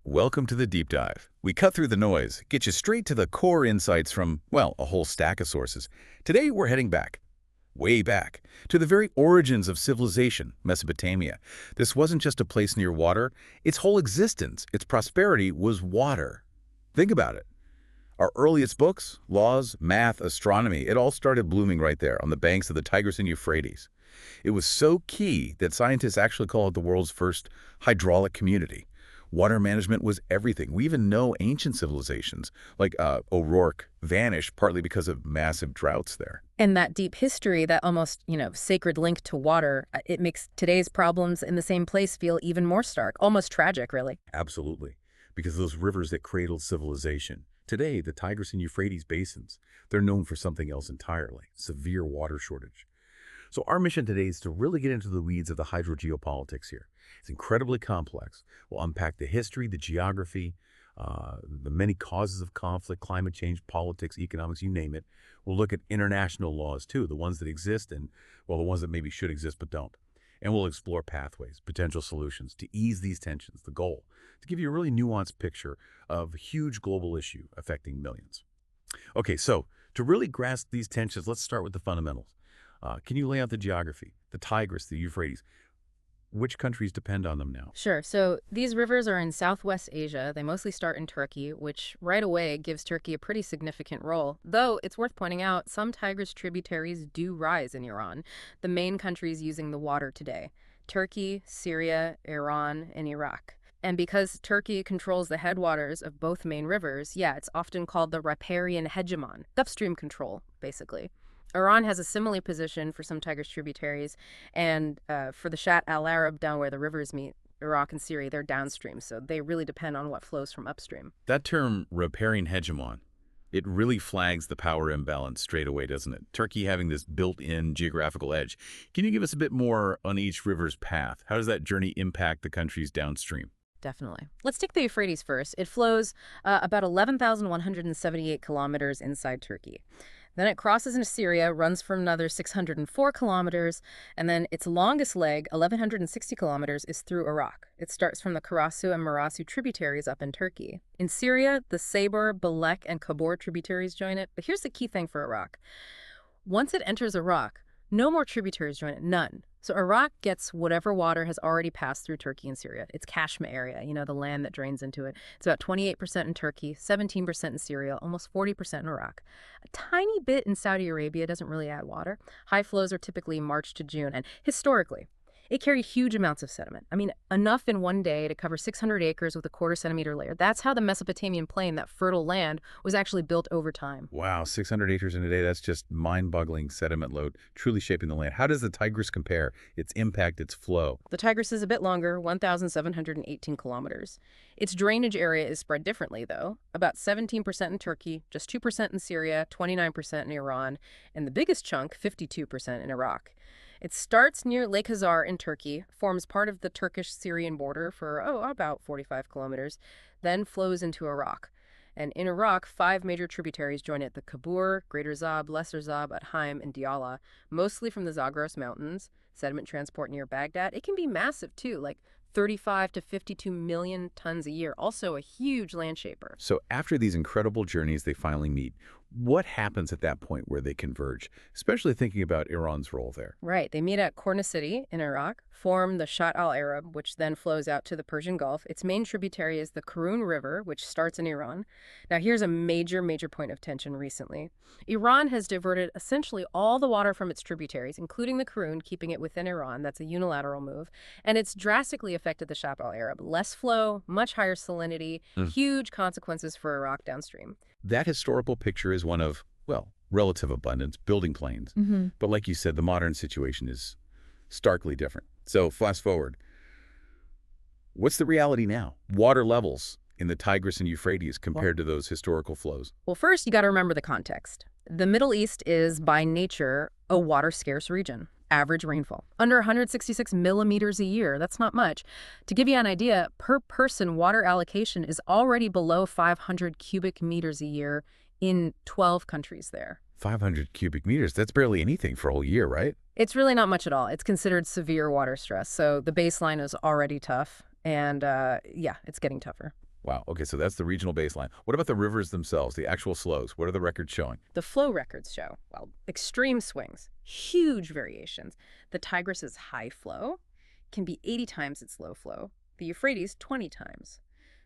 Welcome to the Deep Dive. We cut through the noise, get you straight to the core insights from, well, a whole stack of sources. Today, we're heading back, way back, to the very origins of civilization, Mesopotamia. This wasn't just a place near water. Its whole existence, its prosperity, was water. Think about it. Our earliest books, laws, math, astronomy, it all started blooming right there on the banks of the Tigris and Euphrates. It was so key that scientists actually call it the world's first hydraulic community. Water management was everything. We even know ancient civilizations, like O'Rourke, vanished partly because of massive droughts there. And that deep history, that almost, sacred link to water, it makes today's problems in the same place feel even more stark, almost tragic, really. Absolutely, because those rivers that cradled civilization. Today, the Tigris and Euphrates basins, they're known for something else entirely, severe water shortage. So our mission today is to really get into the weeds of the hydrogeopolitics here. It's incredibly complex. We'll unpack the history, the geography, the many causes of conflict, climate change, politics, economics, you name it. We'll look at international laws too, the ones that exist and, well, the ones that maybe should exist but don't. And we'll explore pathways, potential solutions to ease these tensions, the goal, to give you a really nuanced picture of a huge global issue affecting millions. Okay, so to really grasp these tensions, let's start with the fundamentals. Can you lay out the geography, the Tigris, the Euphrates? Which countries depend on them now? Sure. So these rivers are in Southwest Asia. They mostly start in Turkey, which right away gives Turkey a pretty significant role. Though it's worth pointing out, some Tigris tributaries do rise in Iran, the main countries using the water today: Turkey, Syria, Iran, and Iraq. And because Turkey controls the headwaters of both main rivers, it's often called the riparian hegemon, upstream control, basically. Iran has a similar position for some Tigris tributaries, and for the Shatt al-Arab down where the rivers meet, Iraq and Syria, they're downstream, so they really depend on what flows from upstream. That term, riparian hegemon, it really flags the power imbalance straight away, doesn't it? Turkey having this built-in geographical edge. Can you give us a bit more on each river's path? How does that journey impact the countries downstream? Definitely. Let's take the Euphrates first. It flows about 11,178 kilometers inside Turkey. Then it crosses into Syria, runs for another 604 kilometers, and then its longest leg, 1,160 kilometers, is through Iraq. It starts from the Karasu and Marasu tributaries up in Turkey. In Syria, the Sabor, Balek, and Kabor tributaries join it. But here's the key thing for Iraq. Once it enters Iraq, no more tributaries join it, none. So Iraq gets whatever water has already passed through Turkey and Syria. It's Kashmir area, the land that drains into it. It's about 28% in Turkey, 17% in Syria, almost 40% in Iraq. A tiny bit in Saudi Arabia doesn't really add water. High flows are typically March to June, and historically, it carried huge amounts of sediment. I mean, enough in one day to cover 600 acres with a quarter-centimeter layer. That's how the Mesopotamian plain, that fertile land, was actually built over time. Wow, 600 acres in a day, that's just mind-boggling sediment load, truly shaping the land. How does the Tigris compare, its impact, its flow? The Tigris is a bit longer, 1,718 kilometers. Its drainage area is spread differently, though. About 17% in Turkey, just 2% in Syria, 29% in Iran, and the biggest chunk, 52% in Iraq. It starts near Lake Hazar in Turkey, forms part of the Turkish-Syrian border for, about 45 kilometers, then flows into Iraq. And in Iraq, 5 major tributaries join it: the Kabur, Greater Zab, Lesser Zab, At-Haim, and Diyala, mostly from the Zagros Mountains. Sediment transport near Baghdad. It can be massive, too, like 35 to 52 million tons a year, also a huge land shaper. So after these incredible journeys, they finally meet. What happens at that point where they converge, especially thinking about Iran's role there? Right. They meet at Korna City in Iraq, form the Shatt al-Arab, which then flows out to the Persian Gulf. Its main tributary is the Karun River, which starts in Iran. Now, here's a major point of tension recently. Iran has diverted essentially all the water from its tributaries, including the Karun, keeping it within Iran. That's a unilateral move. And it's drastically affected the Shatt al-Arab. Less flow, much higher salinity, huge consequences for Iraq downstream. That historical picture is one of, well, relative abundance, building plains. But like you said, the modern situation is starkly different. So fast forward. What's the reality now? Water levels in the Tigris and Euphrates compared to those historical flows? Well, first, you got to remember the context. The Middle East is, by nature, a water-scarce region. Average rainfall, under 166 millimeters a year. That's not much. To give you an idea, per person, water allocation is already below 500 cubic meters a year in 12 countries there. 500 cubic meters, that's barely anything for a whole year, right? It's really not much at all. It's considered severe water stress, so the baseline is already tough, and yeah, it's getting tougher. Wow. Okay, so that's the regional baseline. What about the rivers themselves, the actual flows? What are the records showing? The flow records show, well, extreme swings, huge variations. The Tigris's high flow can be 80 times its low flow, the Euphrates 20 times.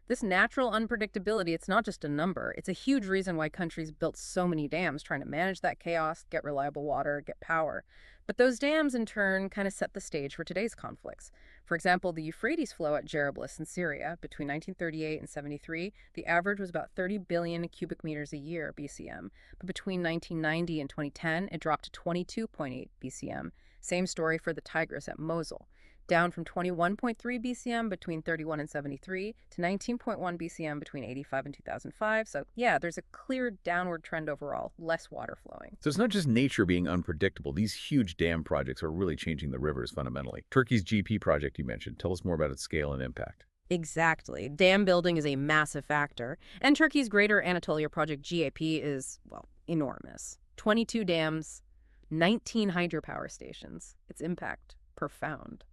This natural unpredictability, it's not just a number. It's a huge reason why countries built so many dams, trying to manage that chaos, get reliable water, get power. But those dams, in turn, kind of set the stage for today's conflicts. For example, the Euphrates flow at Jarablus in Syria between 1938 and 73, the average was about 30 billion cubic meters a year, BCM. But between 1990 and 2010, it dropped to 22.8 BCM. Same story for the Tigris at Mosul, down from 21.3 BCM between 31 and 73 to 19.1 BCM between 85 and 2005. So yeah, there's a clear downward trend overall, less water flowing. So it's not just nature being unpredictable. These huge dam projects are really changing the rivers fundamentally. Turkey's GP project you mentioned. Tell us more about its scale and impact. Exactly. Dam building is a massive factor. And Turkey's Greater Anatolia Project GAP is, well, enormous. 22 dams, 19 hydropower stations. Its impact, profound.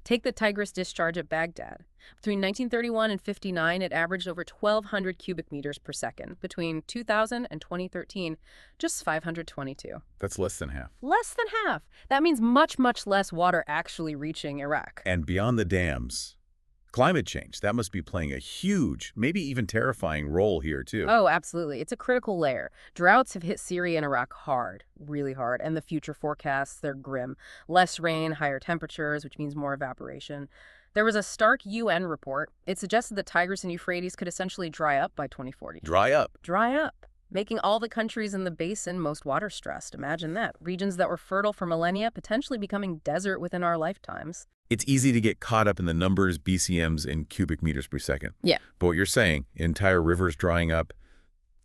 Take the Tigris discharge at Baghdad. Between 1931 and 59, it averaged over 1,200 cubic meters per second. Between 2000 and 2013, just 522. That's less than half. Less than half. That means much, much less water actually reaching Iraq. And beyond the dams, climate change, that must be playing a huge, maybe even terrifying role here too. Oh, absolutely. It's a critical layer. Droughts have hit Syria and Iraq hard, really hard, and the future forecasts, they're grim. Less rain, higher temperatures, which means more evaporation. There was a stark UN report. It suggested the Tigris and Euphrates could essentially dry up by 2040. Dry up. Dry up, making all the countries in the basin most water-stressed. Imagine that. Regions that were fertile for millennia potentially becoming desert within our lifetimes. It's easy to get caught up in the numbers, BCMs, and cubic meters per second. Yeah. But what you're saying, entire rivers drying up,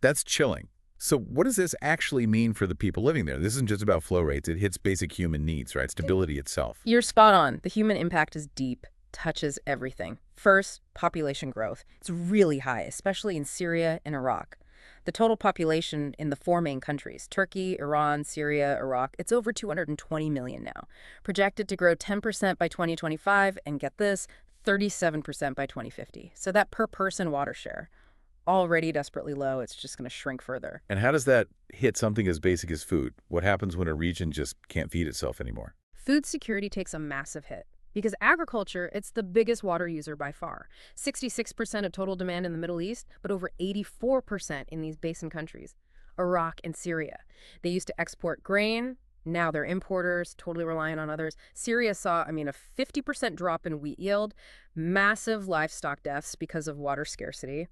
that's chilling. So what does this actually mean for the people living there? This isn't just about flow rates. It hits basic human needs, right? Stability itself. You're spot on. The human impact is deep, touches everything. First, population growth. It's really high, especially in Syria and Iraq. The total population in the four main countries, Turkey, Iran, Syria, Iraq, it's over 220 million now. Projected to grow 10% by 2025, and get this, 37% by 2050. So that per person water share, already desperately low, it's just going to shrink further. And how does that hit something as basic as food? What happens when a region just can't feed itself anymore? Food security takes a massive hit. Because agriculture, it's the biggest water user by far. 66% of total demand in the Middle East, but over 84% in these basin countries, Iraq and Syria. They used to export grain. Now they're importers, totally reliant on others. Syria saw, a 50% drop in wheat yield, massive livestock deaths because of water scarcity.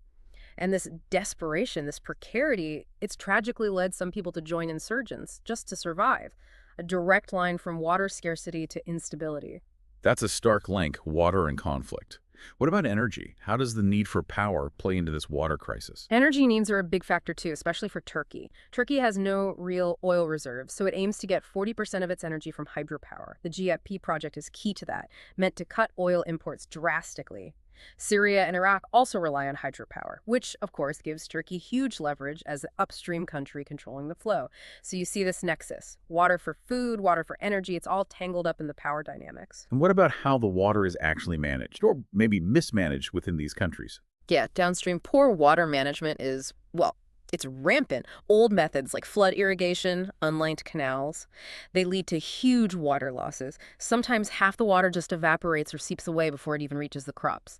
And this desperation, this precarity, it's tragically led some people to join insurgents just to survive. A direct line from water scarcity to instability. That's a stark link, water and conflict. What about energy? How does the need for power play into this water crisis? Energy needs are a big factor too, especially for Turkey. Turkey has no real oil reserves, so it aims to get 40% of its energy from hydropower. The GFP project is key to that, meant to cut oil imports drastically. Syria and Iraq also rely on hydropower, which, of course, gives Turkey huge leverage as the upstream country controlling the flow. So you see this nexus. Water for food, water for energy, it's all tangled up in the power dynamics. And what about how the water is actually managed, or maybe mismanaged within these countries? Yeah, downstream poor water management is, well, it's rampant. Old methods like flood irrigation, unlined canals, they lead to huge water losses. Sometimes half the water just evaporates or seeps away before it even reaches the crops.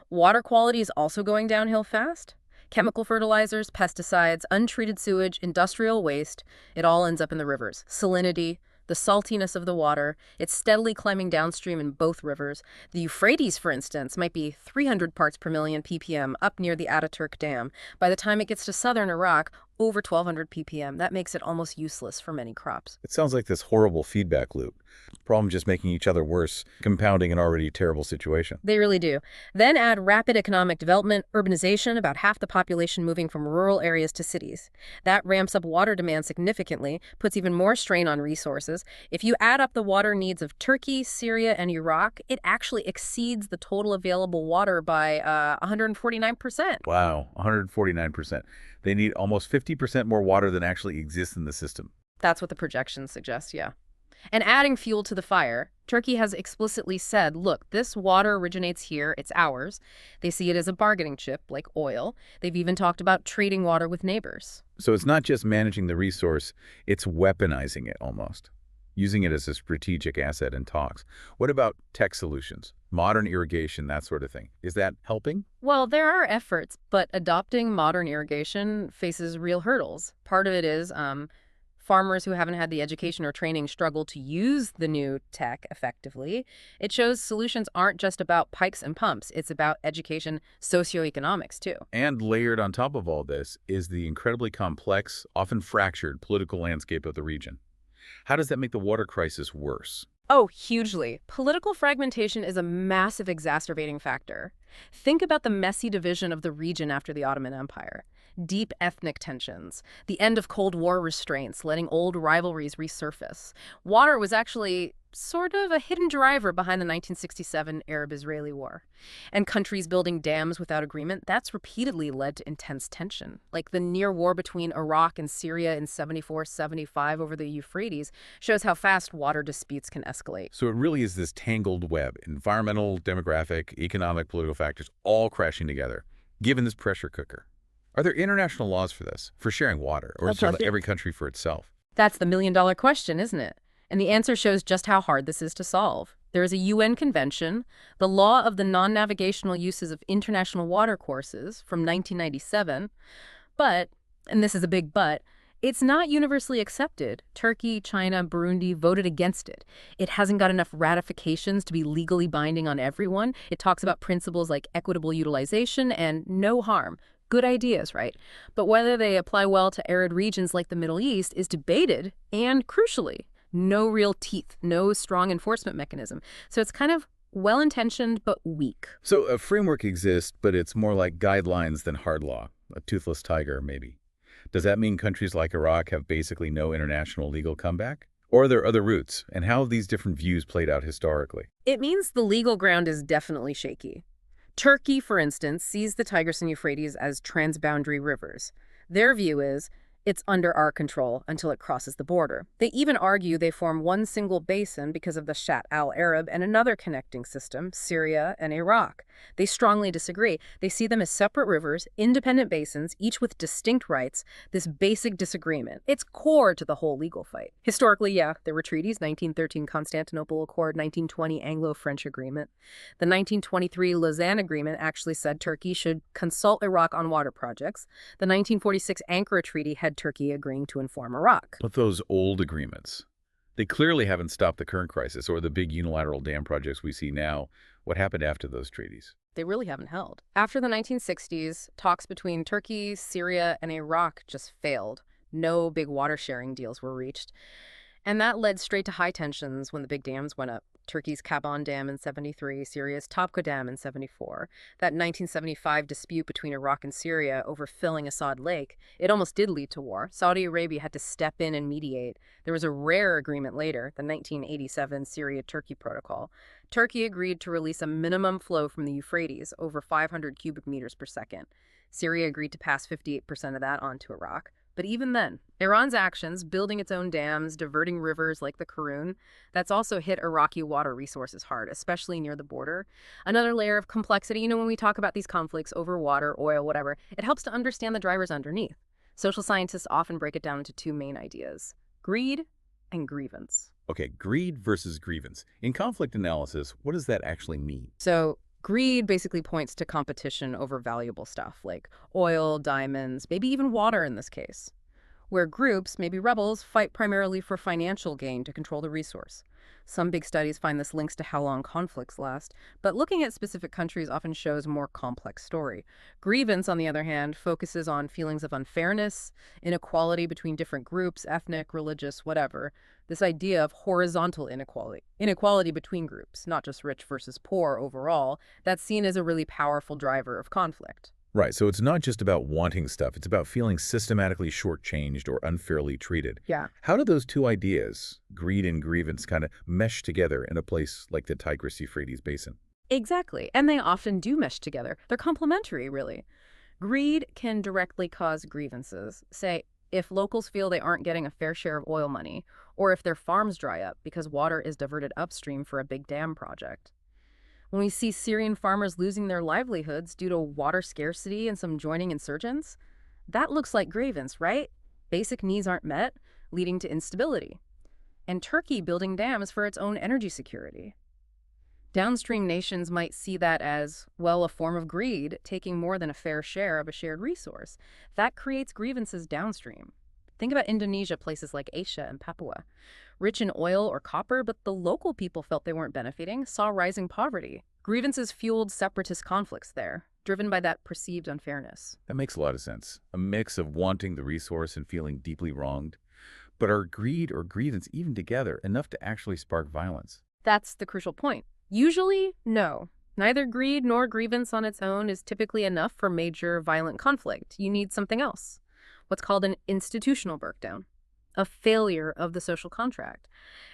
Water quality is also going downhill fast. Chemical fertilizers, pesticides, untreated sewage, industrial waste, it all ends up in the rivers. Salinity, the saltiness of the water, it's steadily climbing downstream in both rivers. The Euphrates, for instance, might be 300 parts per million ppm up near the Ataturk Dam. By the time it gets to southern Iraq, over 1,200 ppm. That makes it almost useless for many crops. It sounds like this horrible feedback loop. Problems just making each other worse, compounding an already terrible situation. They really do. Then add rapid economic development, urbanization, about half the population moving from rural areas to cities. That ramps up water demand significantly, puts even more strain on resources. If you add up the water needs of Turkey, Syria, and Iraq, it actually exceeds the total available water by 149%. Wow, 149%. They need almost 50% more water than actually exists in the system. That's what the projections suggest, yeah. And adding fuel to the fire, Turkey has explicitly said, look, this water originates here, it's ours. They see it as a bargaining chip, like oil. They've even talked about trading water with neighbors. So it's not just managing the resource, it's weaponizing it almost, using it as a strategic asset in talks. What about tech solutions, modern irrigation, that sort of thing? Is that helping? Well, there are efforts, but adopting modern irrigation faces real hurdles. Part of it is farmers who haven't had the education or training struggle to use the new tech effectively. It shows solutions aren't just about pipes and pumps. It's about education, socioeconomics, too. And layered on top of all this is the incredibly complex, often fractured political landscape of the region. How does that make the water crisis worse? Oh, hugely. Political fragmentation is a massive exacerbating factor. Think about the messy division of the region after the Ottoman Empire. Deep ethnic tensions, the end of Cold War restraints, letting old rivalries resurface. Water was actually sort of a hidden driver behind the 1967 Arab-Israeli War. And countries building dams without agreement, that's repeatedly led to intense tension. Like the near war between Iraq and Syria in 74-75 over the Euphrates shows how fast water disputes can escalate. So it really is this tangled web, environmental, demographic, economic, political factors all crashing together, given this pressure cooker. Are there international laws for this, for sharing water, or is it every country for itself? That's the million-dollar question, isn't it? And the answer shows just how hard this is to solve. There is a UN convention, the Law of the Non-Navigational Uses of International Water Courses from 1997, but, and this is a big but, it's not universally accepted. Turkey, China, Burundi voted against it. It hasn't got enough ratifications to be legally binding on everyone. It talks about principles like equitable utilization and no harm. Good ideas, right? But whether they apply well to arid regions like the Middle East is debated, and crucially, no real teeth, no strong enforcement mechanism. So it's kind of well-intentioned but weak. So a framework exists, but it's more like guidelines than hard law, a toothless tiger, maybe. Does that mean countries like Iraq have basically no international legal comeback? Or are there other routes? And how have these different views played out historically? It means the legal ground is definitely shaky. Turkey, for instance, sees the Tigris and Euphrates as transboundary rivers. Their view is, it's under our control until it crosses the border. They even argue they form one single basin because of the Shatt al-Arab and another connecting system, Syria and Iraq. They strongly disagree. They see them as separate rivers, independent basins, each with distinct rights, this basic disagreement. It's core to the whole legal fight. Historically, yeah, there were treaties, 1913 Constantinople Accord, 1920 Anglo-French Agreement. The 1923 Lausanne Agreement actually said Turkey should consult Iraq on water projects. The 1946 Ankara Treaty had Turkey agreeing to inform Iraq. But those old agreements, they clearly haven't stopped the current crisis or the big unilateral dam projects we see now. What happened after those treaties? They really haven't held. After the 1960s, talks between Turkey, Syria, and Iraq just failed. No big water sharing deals were reached. And that led straight to high tensions when the big dams went up. Turkey's Kaban Dam in 73, Syria's Topka Dam in 74. That 1975 dispute between Iraq and Syria over filling Assad Lake, it almost did lead to war. Saudi Arabia had to step in and mediate. There was a rare agreement later, the 1987 Syria-Turkey Protocol. Turkey agreed to release a minimum flow from the Euphrates, over 500 cubic meters per second. Syria agreed to pass 58% of that on to Iraq. But even then, Iran's actions, building its own dams, diverting rivers like the Karun, that's also hit Iraqi water resources hard, especially near the border. Another layer of complexity, when we talk about these conflicts over water, oil, whatever, it helps to understand the drivers underneath. Social scientists often break it down into two main ideas: greed and grievance. Okay, greed versus grievance. In conflict analysis, what does that actually mean? So greed basically points to competition over valuable stuff like oil, diamonds, maybe even water in this case, where groups, maybe rebels, fight primarily for financial gain to control the resource. Some big studies find this links to how long conflicts last, but looking at specific countries often shows a more complex story. Grievance, on the other hand, focuses on feelings of unfairness, inequality between different groups, ethnic, religious, whatever. This idea of horizontal inequality between groups, not just rich versus poor overall, that's seen as a really powerful driver of conflict. Right, so it's not just about wanting stuff, it's about feeling systematically shortchanged or unfairly treated. Yeah. How do those two ideas, greed and grievance, kind of mesh together in a place like the Tigris-Euphrates Basin? Exactly, and they often do mesh together. They're complementary, really. Greed can directly cause grievances. Say, if locals feel they aren't getting a fair share of oil money, or if their farms dry up because water is diverted upstream for a big dam project. When we see Syrian farmers losing their livelihoods due to water scarcity and some joining insurgents, that looks like grievance, right? Basic needs aren't met, leading to instability. And Turkey building dams for its own energy security. Downstream nations might see that as, well, a form of greed, taking more than a fair share of a shared resource. That creates grievances downstream. Think about Indonesia, places like Asia and Papua. Rich in oil or copper, but the local people felt they weren't benefiting, saw rising poverty. Grievances fueled separatist conflicts there, driven by that perceived unfairness. That makes a lot of sense. A mix of wanting the resource and feeling deeply wronged. But are greed or grievance even together enough to actually spark violence? That's the crucial point. Usually, no. Neither greed nor grievance on its own is typically enough for major violent conflict. You need something else. What's called an institutional breakdown, a failure of the social contract.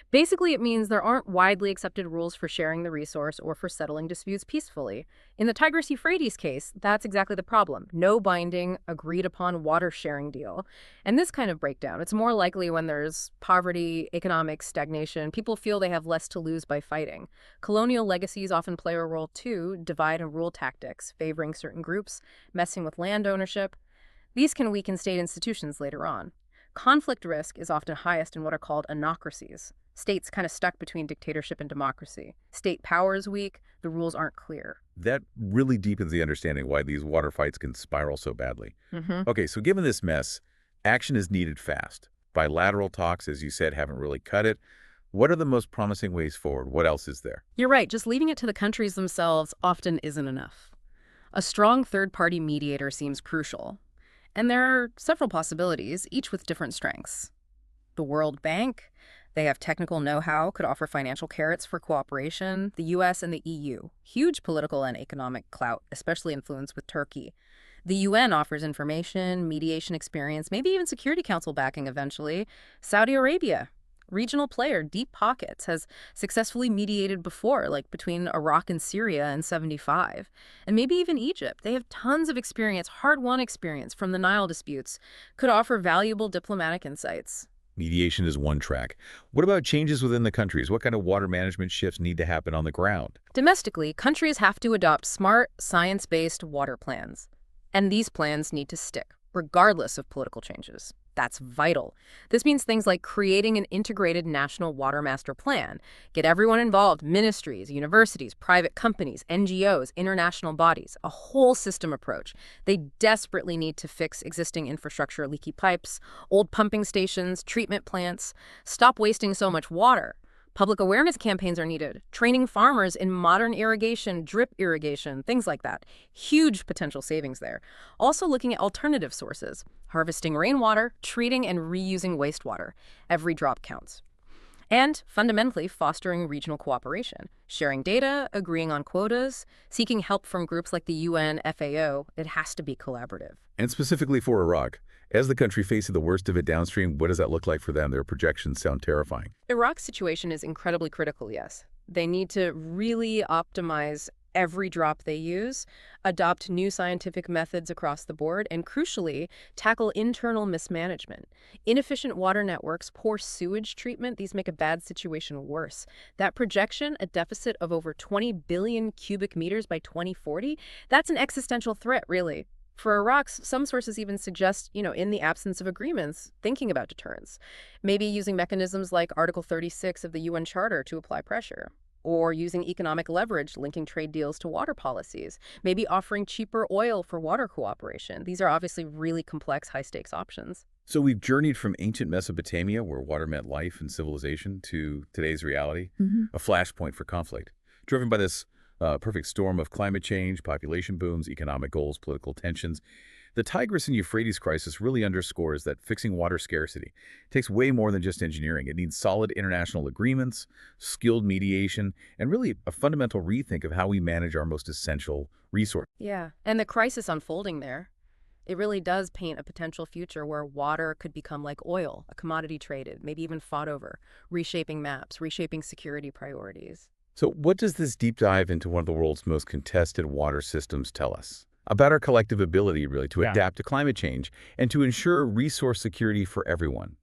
Basically, it means there aren't widely accepted rules for sharing the resource or for settling disputes peacefully. In the Tigris-Euphrates case, that's exactly the problem. No binding, agreed-upon water-sharing deal. And this kind of breakdown, it's more likely when there's poverty, economic stagnation, people feel they have less to lose by fighting. Colonial legacies often play a role too, divide and rule tactics, favoring certain groups, messing with land ownership. These can weaken state institutions later on. Conflict risk is often highest in what are called anocracies. States kind of stuck between dictatorship and democracy. State power is weak, the rules aren't clear. That really deepens the understanding why these water fights can spiral so badly. Okay, so given this mess, action is needed fast. Bilateral talks, as you said, haven't really cut it. What are the most promising ways forward? What else is there? You're right, just leaving it to the countries themselves often isn't enough. A strong third-party mediator seems crucial. And there are several possibilities, each with different strengths. The World Bank, they have technical know-how, could offer financial carrots for cooperation. The US and the EU, huge political and economic clout, especially influence with Turkey. The UN offers information, mediation experience, maybe even Security Council backing eventually. Saudi Arabia, regional player, deep pockets, has successfully mediated before, like between Iraq and Syria in '75. And maybe even Egypt. They have tons of experience, hard-won experience from the Nile disputes, could offer valuable diplomatic insights. Mediation is one track. What about changes within the countries? What kind of water management shifts need to happen on the ground? Domestically, countries have to adopt smart, science-based water plans. And these plans need to stick, regardless of political changes. That's vital. This means things like creating an integrated national water master plan. Get everyone involved, ministries, universities, private companies, NGOs, international bodies, a whole system approach. They desperately need to fix existing infrastructure, leaky pipes, old pumping stations, treatment plants. Stop wasting so much water. Public awareness campaigns are needed, training farmers in modern irrigation, drip irrigation, things like that. Huge potential savings there. Also looking at alternative sources, harvesting rainwater, treating and reusing wastewater. Every drop counts. And fundamentally fostering regional cooperation, sharing data, agreeing on quotas, seeking help from groups like the UN, FAO. It has to be collaborative. And specifically for Iraq, as the country faces the worst of it downstream, what does that look like for them? Their projections sound terrifying. Iraq's situation is incredibly critical, yes. They need to really optimize every drop they use, adopt new scientific methods across the board, and crucially, tackle internal mismanagement. Inefficient water networks, poor sewage treatment, these make a bad situation worse. That projection, a deficit of over 20 billion cubic meters by 2040, that's an existential threat, really. For Iraq, some sources even suggest, in the absence of agreements, thinking about deterrence. Maybe using mechanisms like Article 36 of the UN Charter to apply pressure. Or using economic leverage, linking trade deals to water policies. Maybe offering cheaper oil for water cooperation. These are obviously really complex, high-stakes options. So we've journeyed from ancient Mesopotamia, where water meant life and civilization, to today's reality, a flashpoint for conflict, driven by this perfect storm of climate change, population booms, economic goals, political tensions. The Tigris and Euphrates crisis really underscores that fixing water scarcity takes way more than just engineering. It needs solid international agreements, skilled mediation, and really a fundamental rethink of how we manage our most essential resource. Yeah, and the crisis unfolding there, it really does paint a potential future where water could become like oil, a commodity traded, maybe even fought over, reshaping maps, reshaping security priorities. So what does this deep dive into one of the world's most contested water systems tell us? About our collective ability, really, to adapt to climate change and to ensure resource security for everyone.